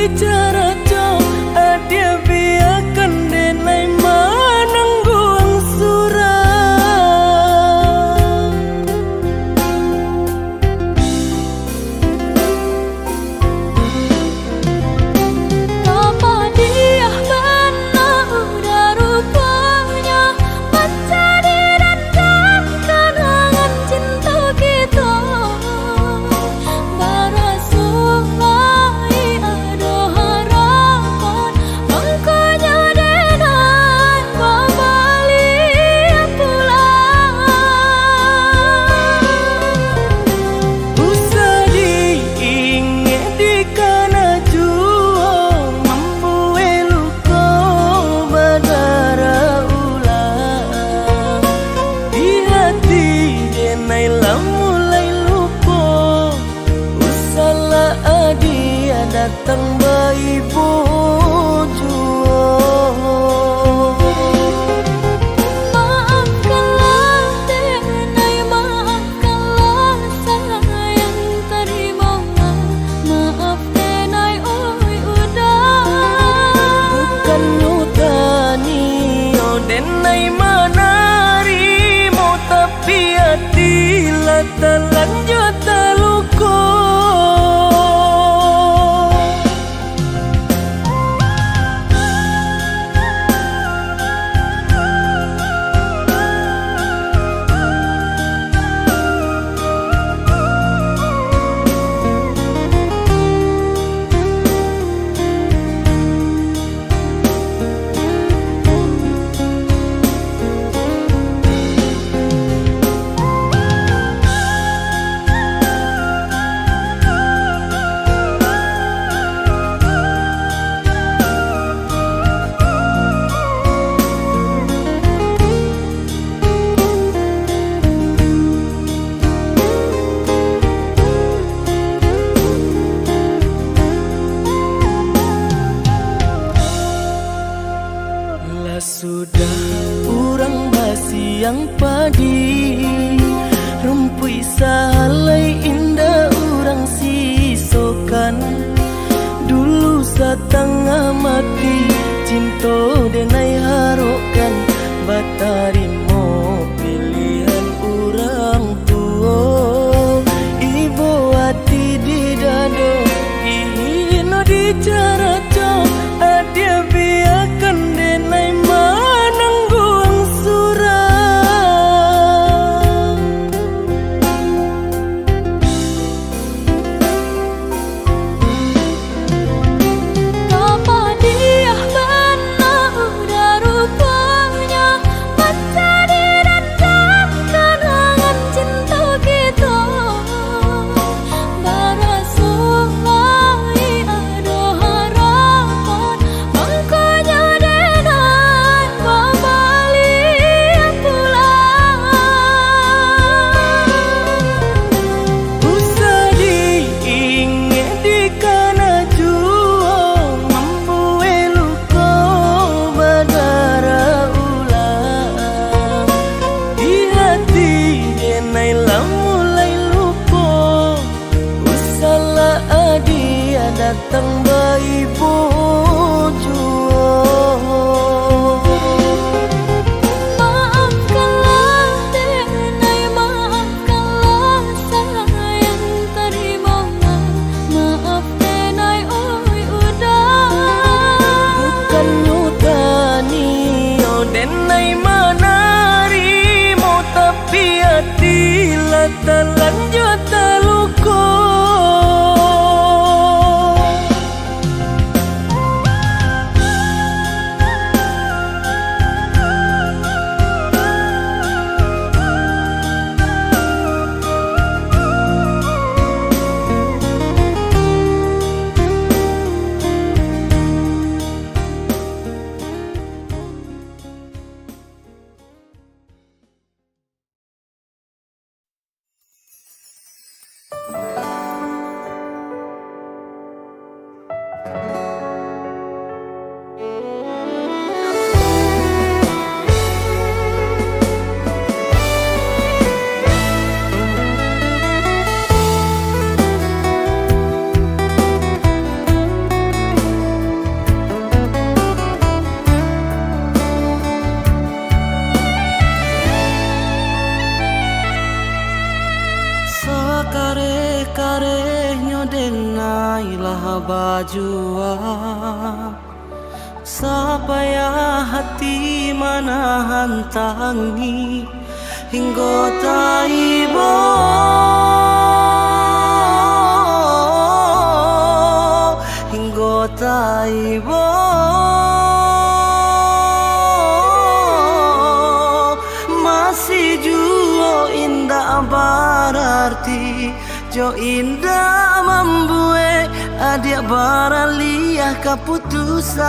dicara co adia biarkan denai manangguang surang. Apa dia benar udah rupanya mencari rendam kenangan cinta kita. Barasulai ada harapan mangkanya denai babalik pulang. Usah diingat di kana jua membue luka badara ulang. Di hati denai lah mulai lupa. Usahlah adia datang bayi bujua. Maafkanlah denai, maafkanlah sayang terimolah. Maaf denai oi udah. Bukan nyutani oh denai manarimo tapi hati lah terlanjut terluka. Lah sudah urang basi yang padi rumpui salai indah urang sisokan. Dulu setengah mati cinta denai harokan batarimo pilihan urang tua. Ibu hati di dado ino dicara co adia biarkan denai manangguang surang. Apa dia benar udah rupanya mencari rendam kenangan cinta kita. Barasulai ada harapan mangkanya denai babalik pulang. Usah diingat di kana jua membue luka badara ulang. Di hati denai lah mulai lupa. Usahlah adia datang bayi bujua. Maafkanlah denai, maafkanlah sayang terimolah. Maaf denai oi udah. Bukan nyutani oh denai manarimo tapi hati lah terlanjut terluka. denailah bajua supaya hati manahan tangi hingga taibo hingga taibo masih jua indah berarti jo indah membuat adik baraliah keputusan.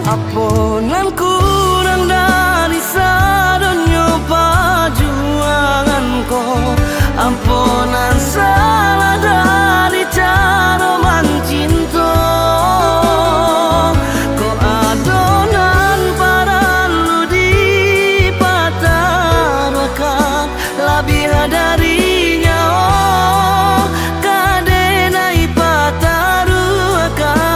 Ampunan kurang dari sadonyo perjuanganku, ampunan salah dari cara mencinta. Kau adonan para lu di patarakan lebih darinya, oh kadenai patarukan.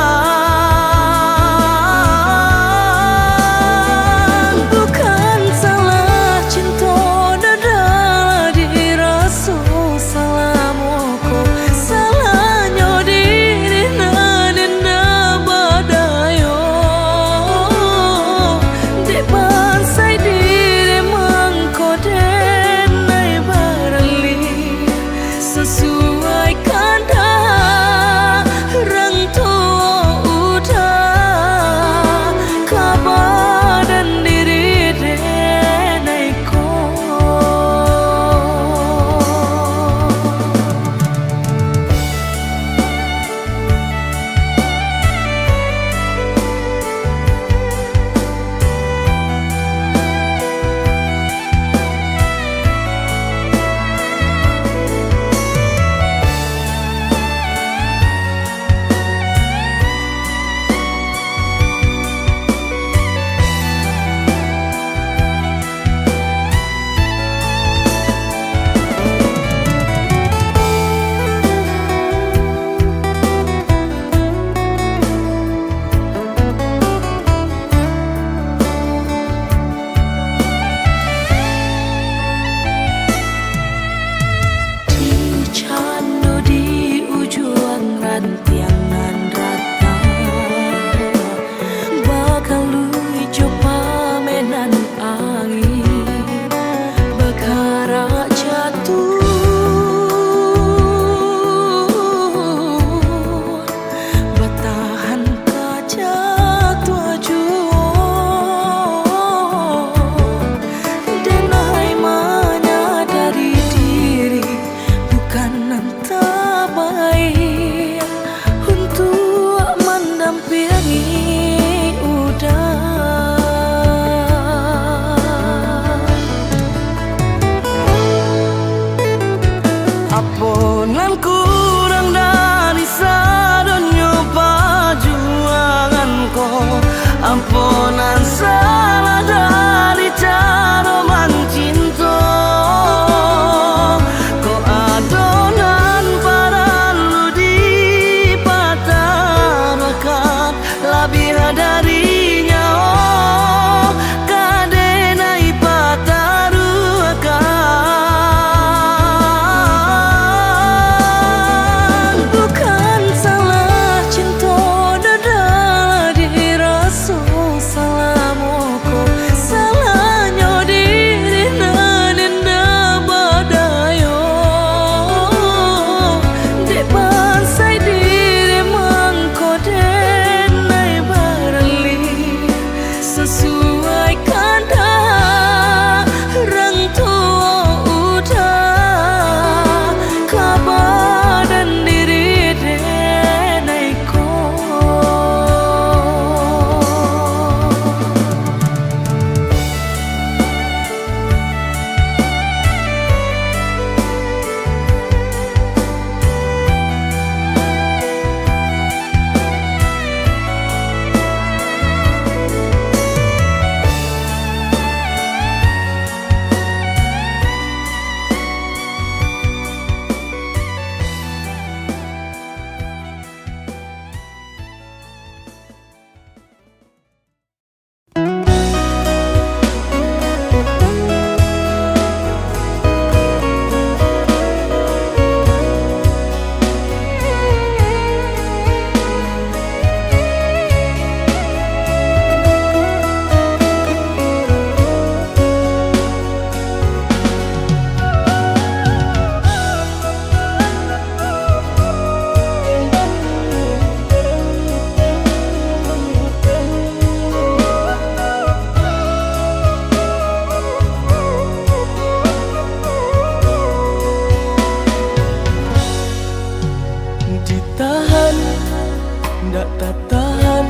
dak tatahan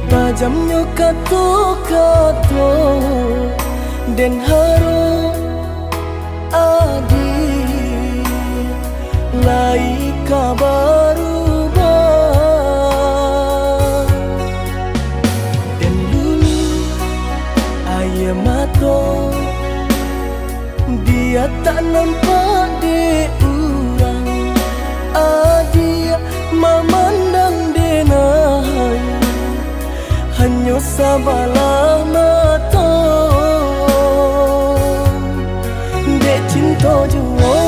bajamnya kato-kato den haro adi lai kabaru den dulu ayah mato dia tak nampak di urang adia memandang denai hanya sabalah mata dek cinta jua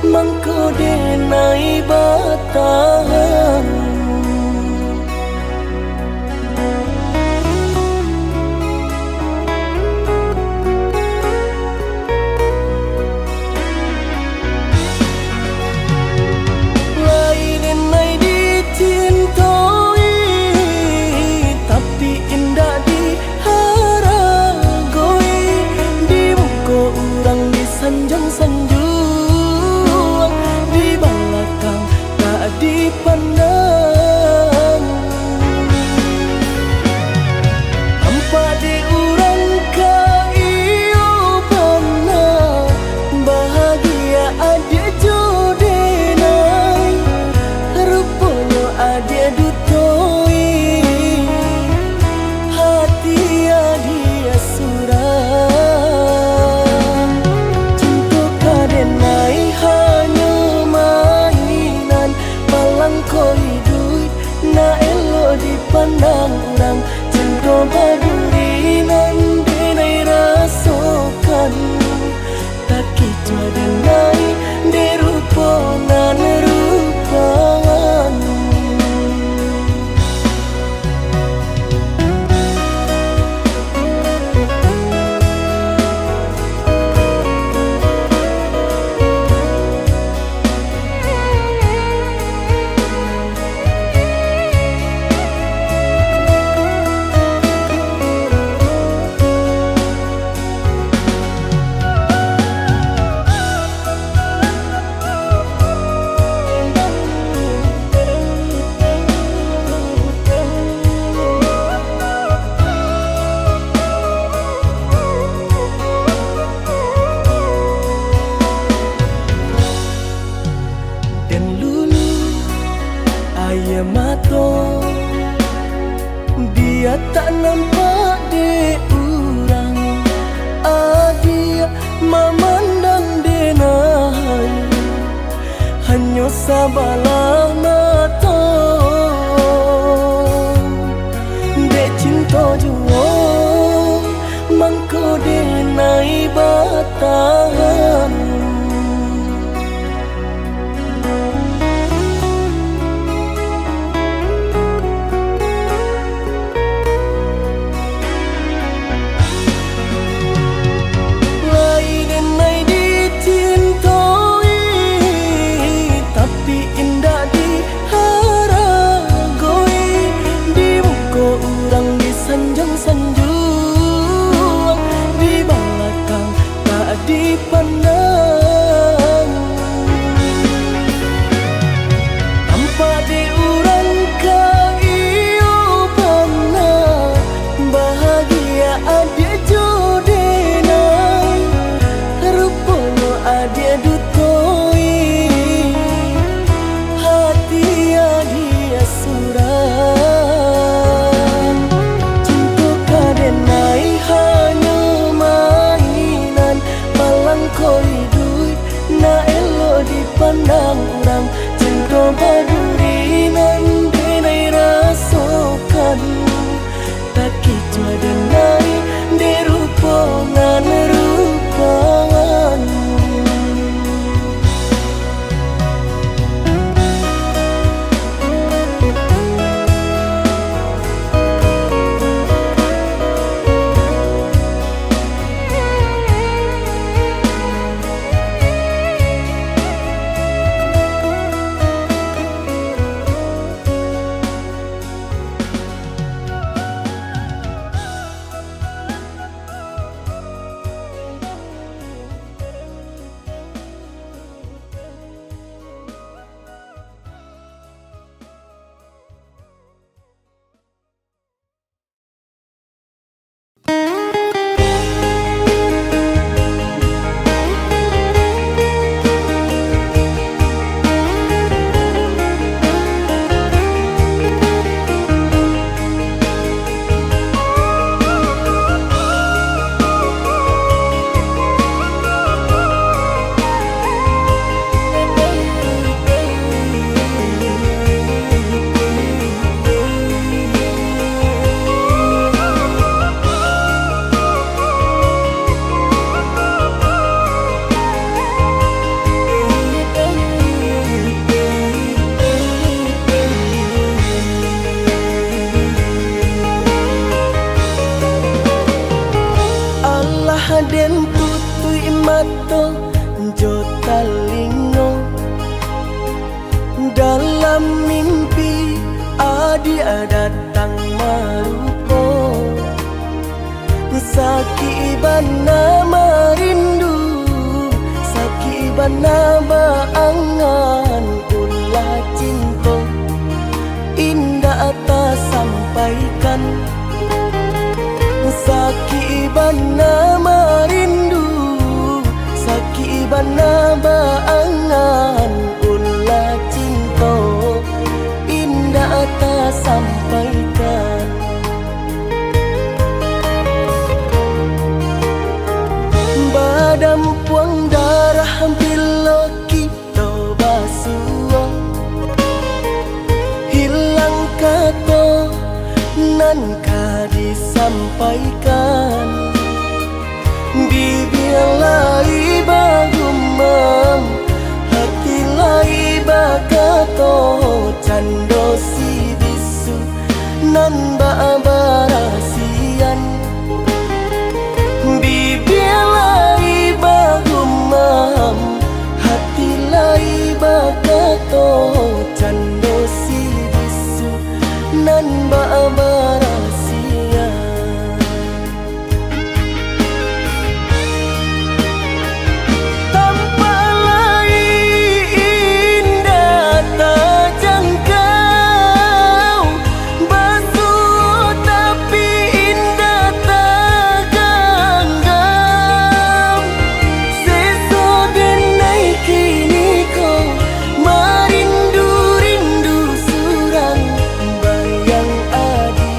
mangko denai batahan sanjung di belakang tak dipandang tanpa diurang kaiyo bana bahagia ada jodenai rupanya ada dutoi hati dia surah na elo dipandang orang cinta baduri nan denai rasakan tak kicau denai derupa nan rupawan ayah mato dia tak nampak di urang adia memandang denai hanya sabalah mata dek cinta jua mangko denai batahan sanjung di belakang tak dipandang tanpa diurang kaiyo bana bahagia ada jodenai rupanya ada dutoi hati dia surah koi duit na elo dipandang orang cinta baduri den tutui mato jotalingo. Dalam mimpi adia datang marupo, saki bana marindu, saki bana baangan ulah cinta. Indah atas sampaikan, saki bana marindu, saki bana baangan ulah cinta. Indah atas sampaikan. Badam puang darah bila kita basuh, hilang kata nan ka disampaikan. Bibir lai bagumam, hati lai bakato, cando si bisu nan ba barasian. Bibir lai bagumam, hati lai bakato, cando si bisu nan ba barasian. Tanpa lai indah tak jangkau, basuh tapi indah tak genggam. Sesok denai kini kau marindu-rindu surang, bayang adi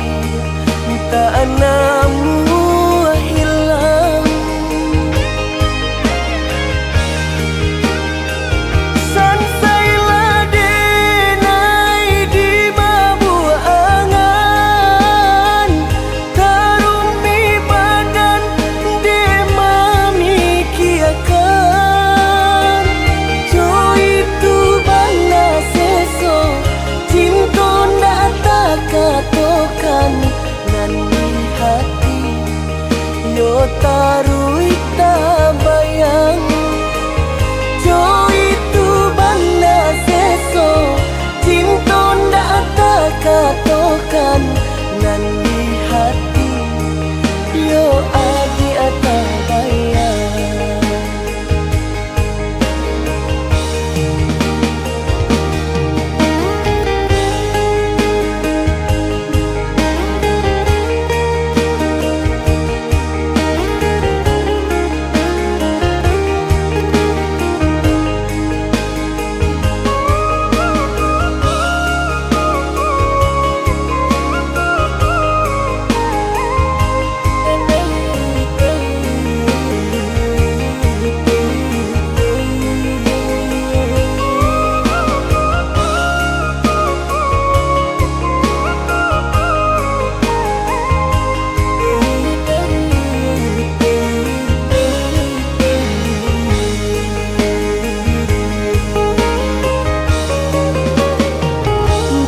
tak namu hilang. Sansailah denai di babu angan, tarumi badan demami kiakan. Jo itu bana seso, cinta ndak tak katokan nan di hati. Yo tarui tak bayang, jo itu bana seso, cinta ndak tak katokan nan di hati. Yo adi ata bayang.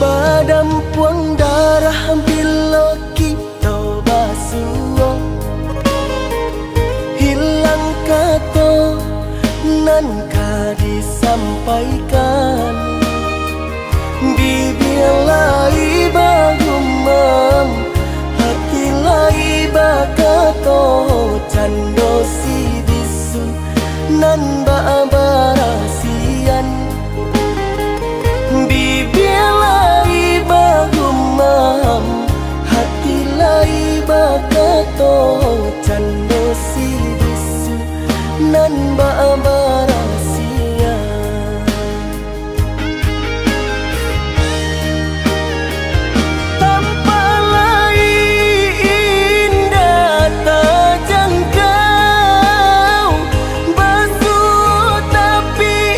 Badam puang darah bila kita basuh, hilang kata nan ka disampaikan. Bibir lai bagumam, hati lai bakato, cando si bisu nan ba barasian. Bibir lai bagumam, hati lai bakato, cando si bisu nan ba barasian. Tanpa lai indah tak jangkau, basuh tapi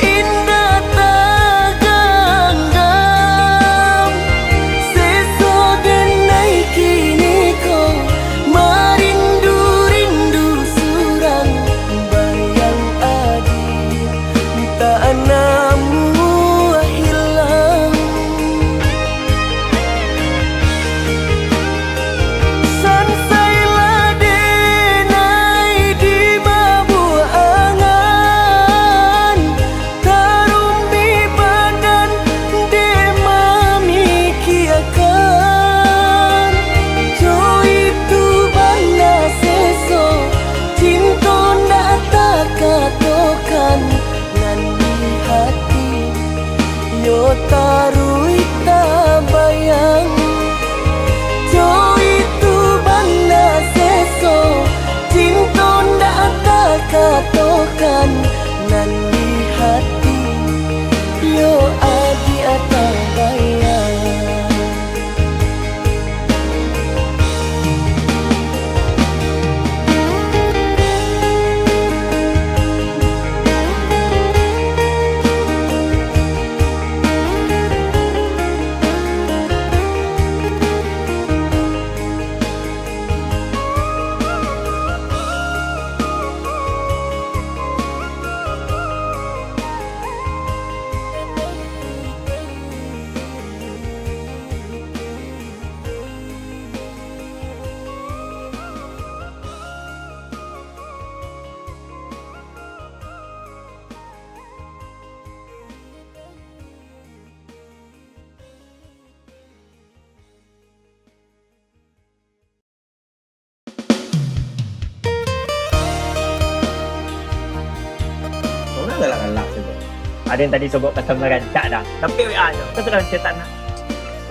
Ada yang tadi sobok kata merancak dah. Tapi WA je. Kau sedang cetak nak.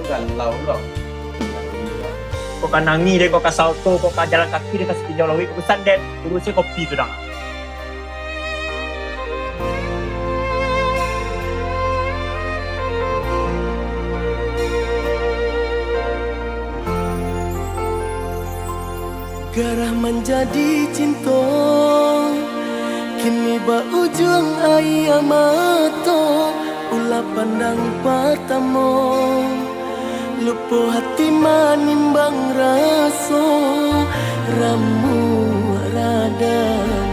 Kau galau lah. Kau kan nangi dia, kau kan salto, kau kan jalan kaki dia kasih tinjau lawik. Kau pesan dan urusnya kopi tu dah. Garah menjadi cinta, kini ba ujung ayam mata, ulah pandang pertama, lupa hati manimbang rasa, ramu radang.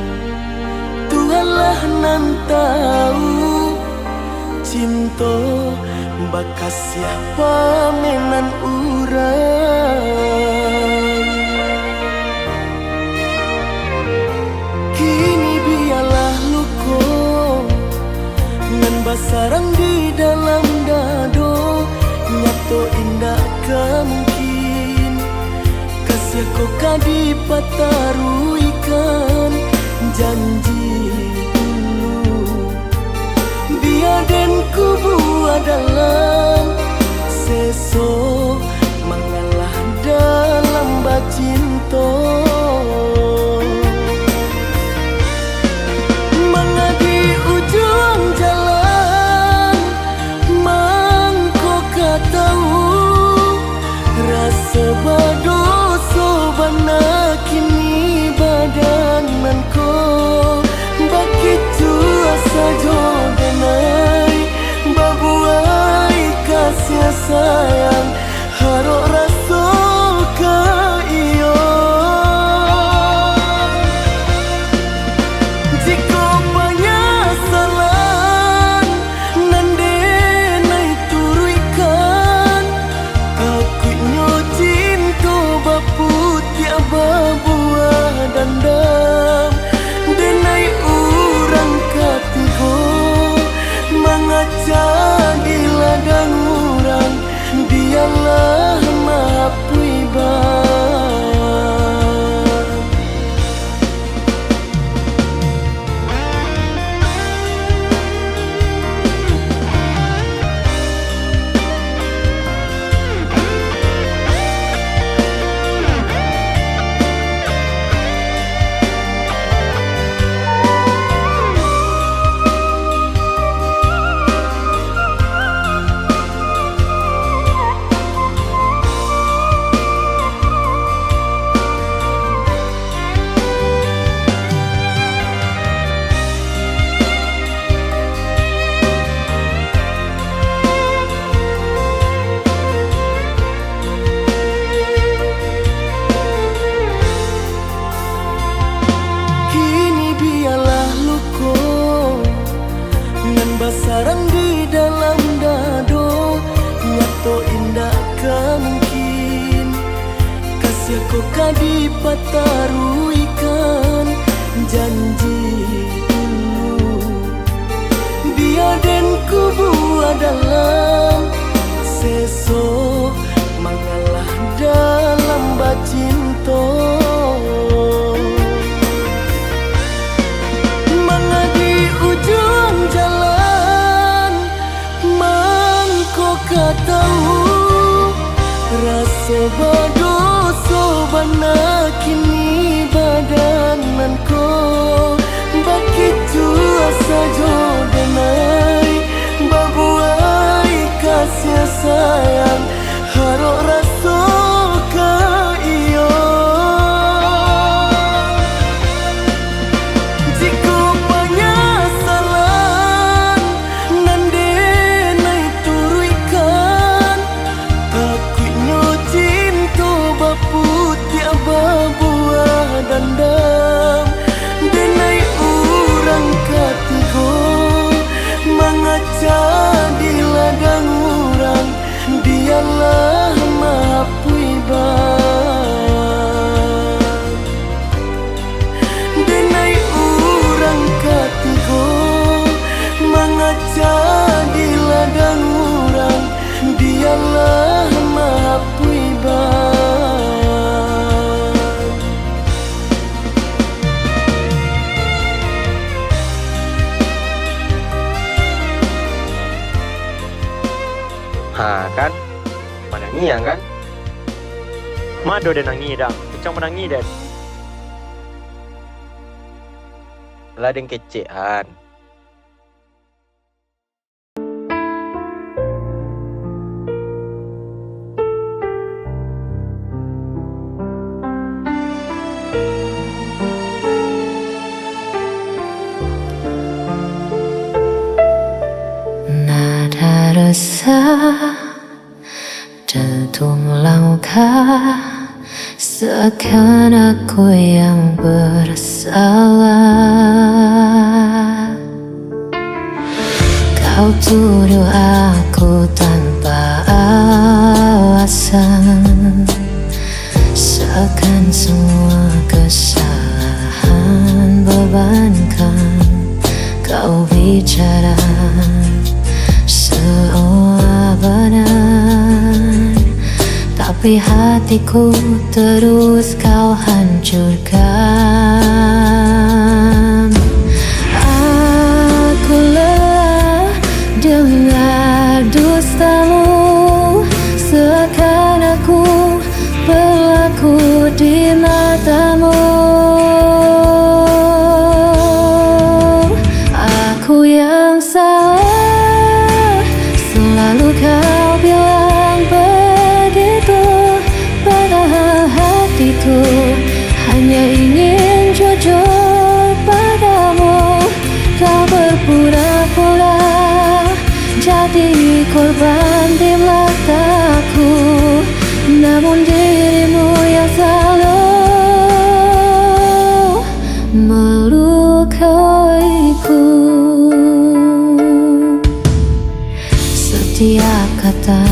Tuhanlah nan tahu, cinta bakas siapa menan urang. Basarang di dalam dado, nyato indah kemungkin. Kasih kau kadi pataruikan janji dulu. Biar dan kubu adalah seso mengalah dalam bacinto. Mengadi ujung jalan sebadoso bana kini badananku begitu asa jodenai babuai kasih sayang harok rasa ke iyo jika penyesalan nande nai turuikan aku putih buah dandam denai urang katigo mengaca di ladang urang dialah mapui sarang di dalam dado, nyato indah kemungkin. Kasih kau kadi pataruikan janji dulu. Biar dan kubu adalah seso mengalah dalam bacinto. Mengadi ujung jalan tahu rasa badoso bana kini badananku begitu asa jodenai babuai kasih sayang harok rasa ke iyo jika penyesalan nande nai turuikan aku cinta putih buah dandam denai urang katigo mengaca di ladang urang dialah mapui denai urang katigo mengaca di ladang urang dialah mapui kan menangi kan Mado dan nangi dah. Kencang menangi dan. lah deng kecean Nada resah dentum langkah seakan aku yang bersalah. Kau tuduh aku tanpa alasan, seakan semua kesalahan bebankan kau bicara seolah benar, tapi hatiku terus kau hancurkan. Aku lelah dengar dustamu, seakan aku berlaku di matamu. Aku yang salah, selalu kau bilang begitu, padahal hatiku hanya ingin jujur padamu. Kau berpura-pura jadi korban di mataku, namun dirimu yang selalu melukaiku. Setiap kata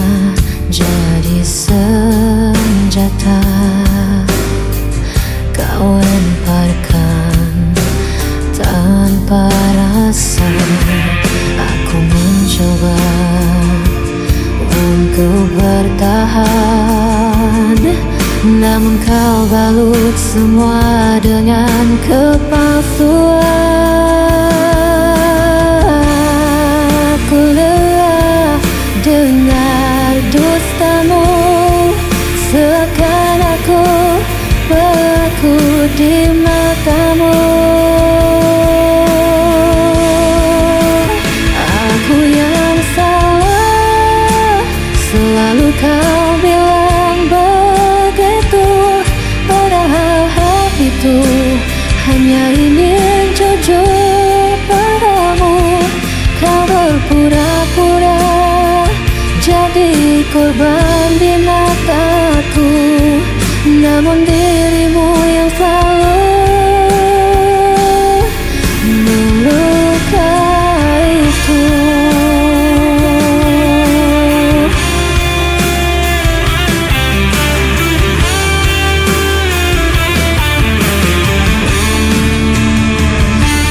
jadi senjata kau lemparkan tanpa rasa. Aku mencoba untuk bertahan, namun kau balut semua dengan kepalsuan. Aku lelah dengar dustamu, seakan aku berlaku di matamu. Aku yang salah, selalu kau bilang begitu, padahal hatiku hanya ingin jujur padamu. Kau berpura-pura jadi korban di mataku, namun dirimu yang selalu melukaiku.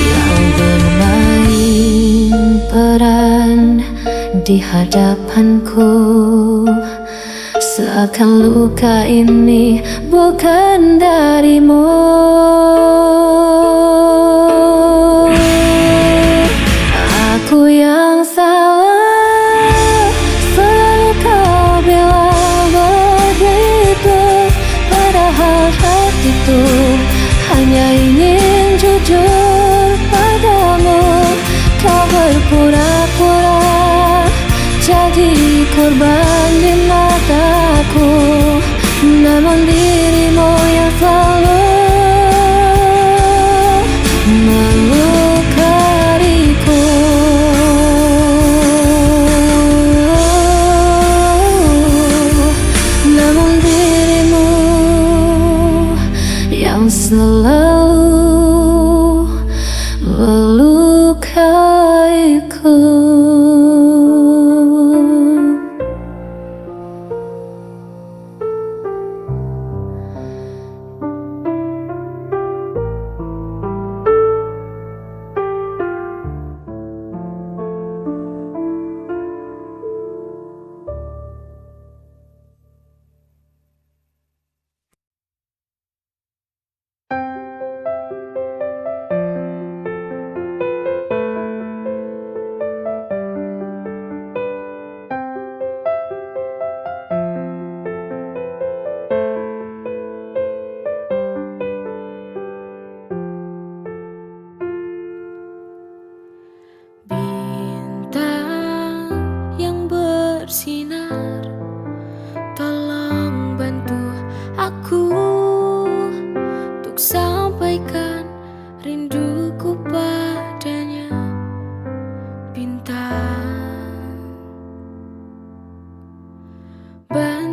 Yang bermain peran di hadapanku, seakan luka ini bukan darimu. Aku yang salah, selalu kau bilang begitu, padahal hatiku hanya ingin jujur padamu. Kau berpura-pura jadi korban di mataku, namun dirimu yang selalu melukaiku. Namun dirimu yang selalu melukaiku.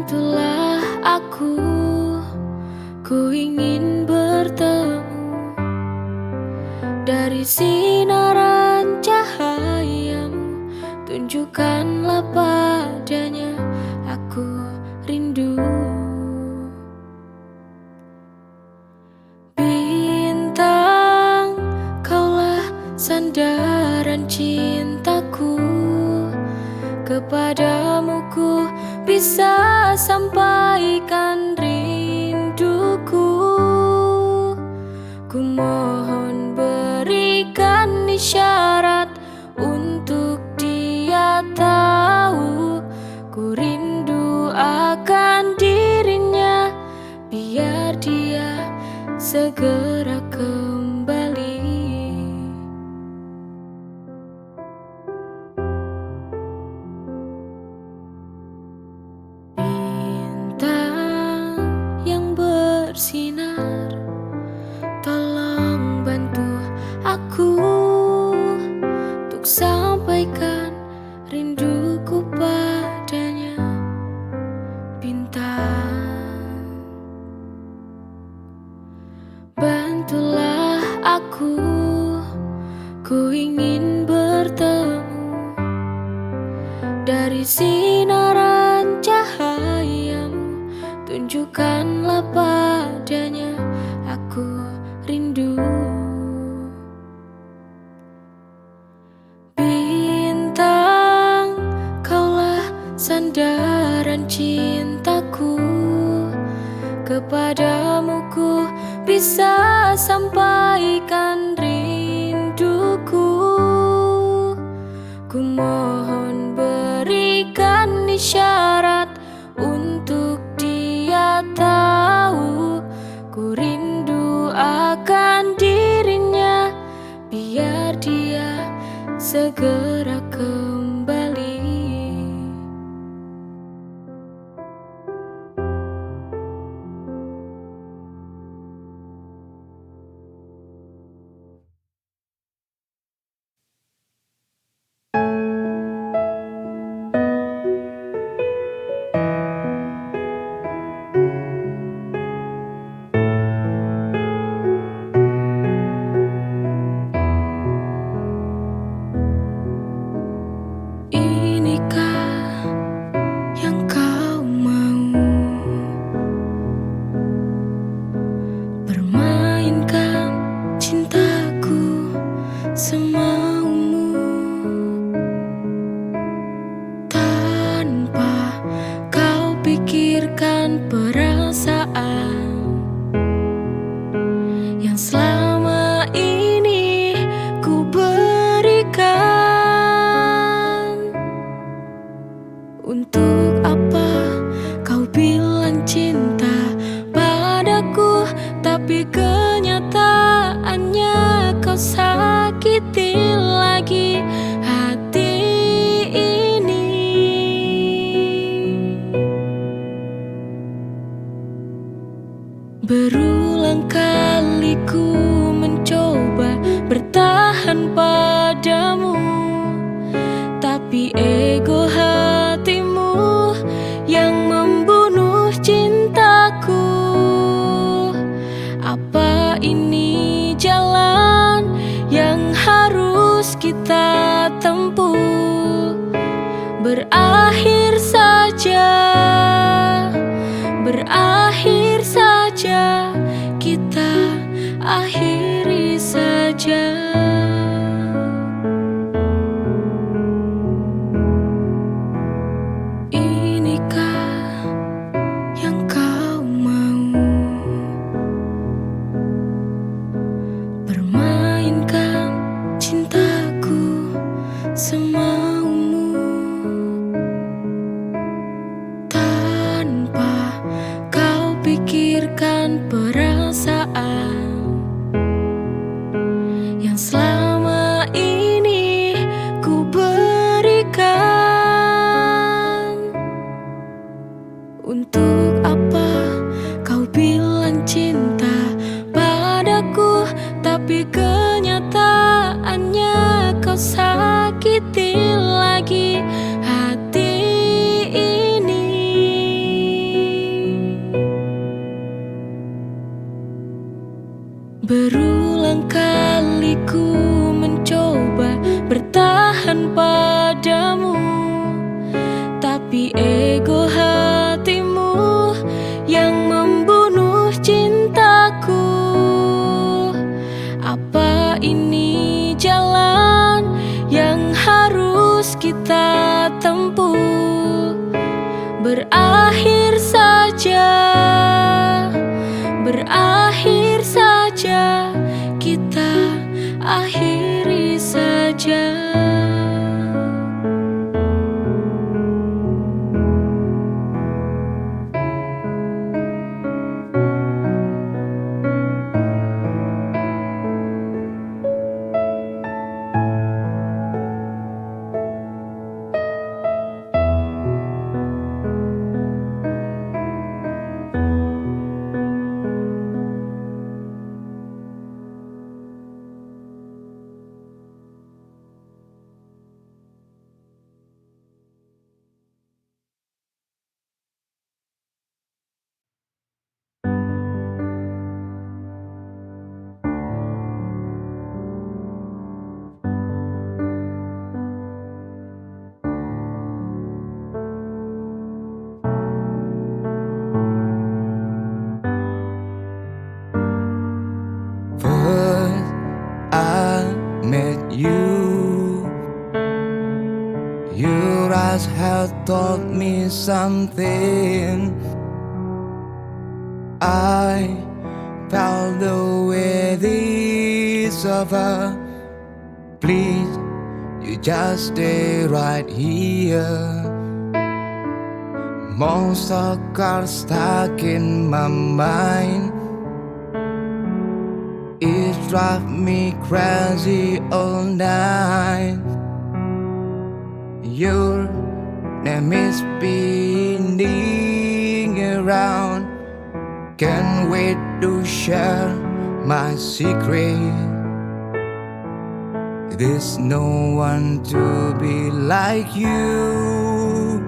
Bantulah aku, ku ingin bertemu dari sinaran cahayamu. Tunjukkanlah padanya, aku rindu. Bintang, kaulah sandaran cintaku. Kepadamu ku bisa sampaikan rinduku. Ku mohon berikan isyarat untuk dia tahu ku rindu akan dirinya, biar dia segera kembali. Bintang yang bersinar, tolong bantu aku untuk sampaikan rinduku padanya. Bintang, bantulah aku, ku ingin bertemu dari sinaran cahayamu. Tunjukkanlah padanya, aku rindu. Bintang, kaulah sandaran cintaku. Kepadamu ku bisa sampaikan rinduku. Ku mohon berikan isyarat untuk dia tahu ku rindu akan dirinya, biar dia segera kembali. Inikah yang kau mau? Permainkan cintaku semaumu, tanpa kau pikirkan perasaan yang selama ini ku berikan. Untuk apa kau bilang cinta padaku, tapi kenyataannya kau sakiti lagi hati ini. Berulang kali ku mencoba bertahan padamu, tapi ego hatimu yang membunuh cintaku. Apa ini jalan yang harus kita tempuh? Berakhir saja, berakhir saja, kita akhiri saja. Inikah yang kau mau? Permainkan cintaku semaumu, tanpa kau pikirkan perasaan yang selama ini ku berikan. Untuk apa kau bilang cinta padaku, tapi kenyataannya kau sakiti lagi hati ini. berakhir saja, berakhir saja, kita akhiri saja. First I met you, your eyes had taught me something. I felt the way this over. Please, you just stay right here. Monster cars stuck in my mind. It drives me crazy all night. Your name is spinning around. Can't wait to share my secret. There's no one to be like you.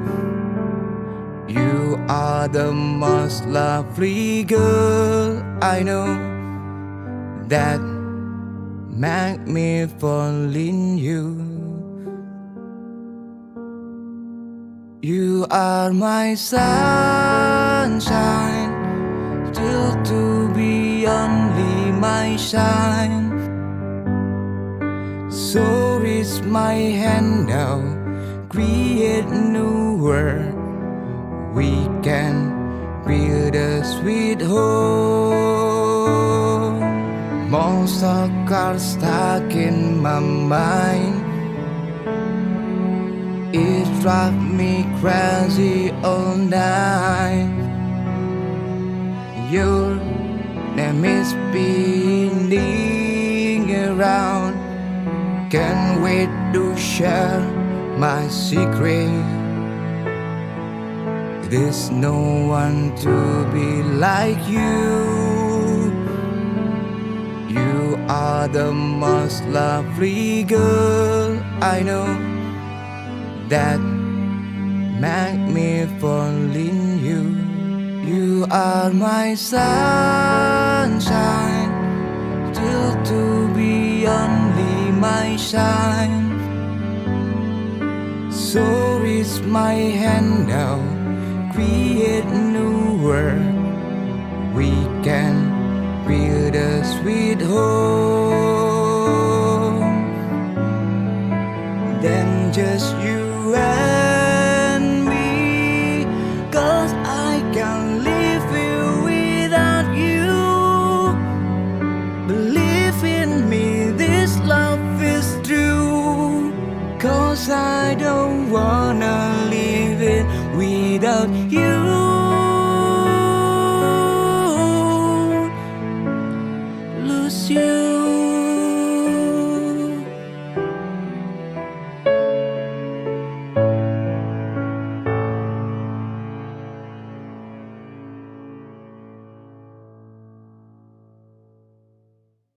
You are the most lovely girl I know, that make me fall in you. You are my sunshine, still to be only my shine. So is my hand now, create new world. We can build a sweet home. Monster cars stuck in my mind. It drives me crazy all night. Your name is spinning around. Can't wait to share my secret. There's no one to be like you. You are the most lovely girl I know, that make me fall in you. You are my sunshine, still to be only my shine. So is my hand now, create new world. We can build a sweet home. Then just you and me, 'cause I can't live here without you. Believe in me, this love is true, 'cause I don't wanna live it without you.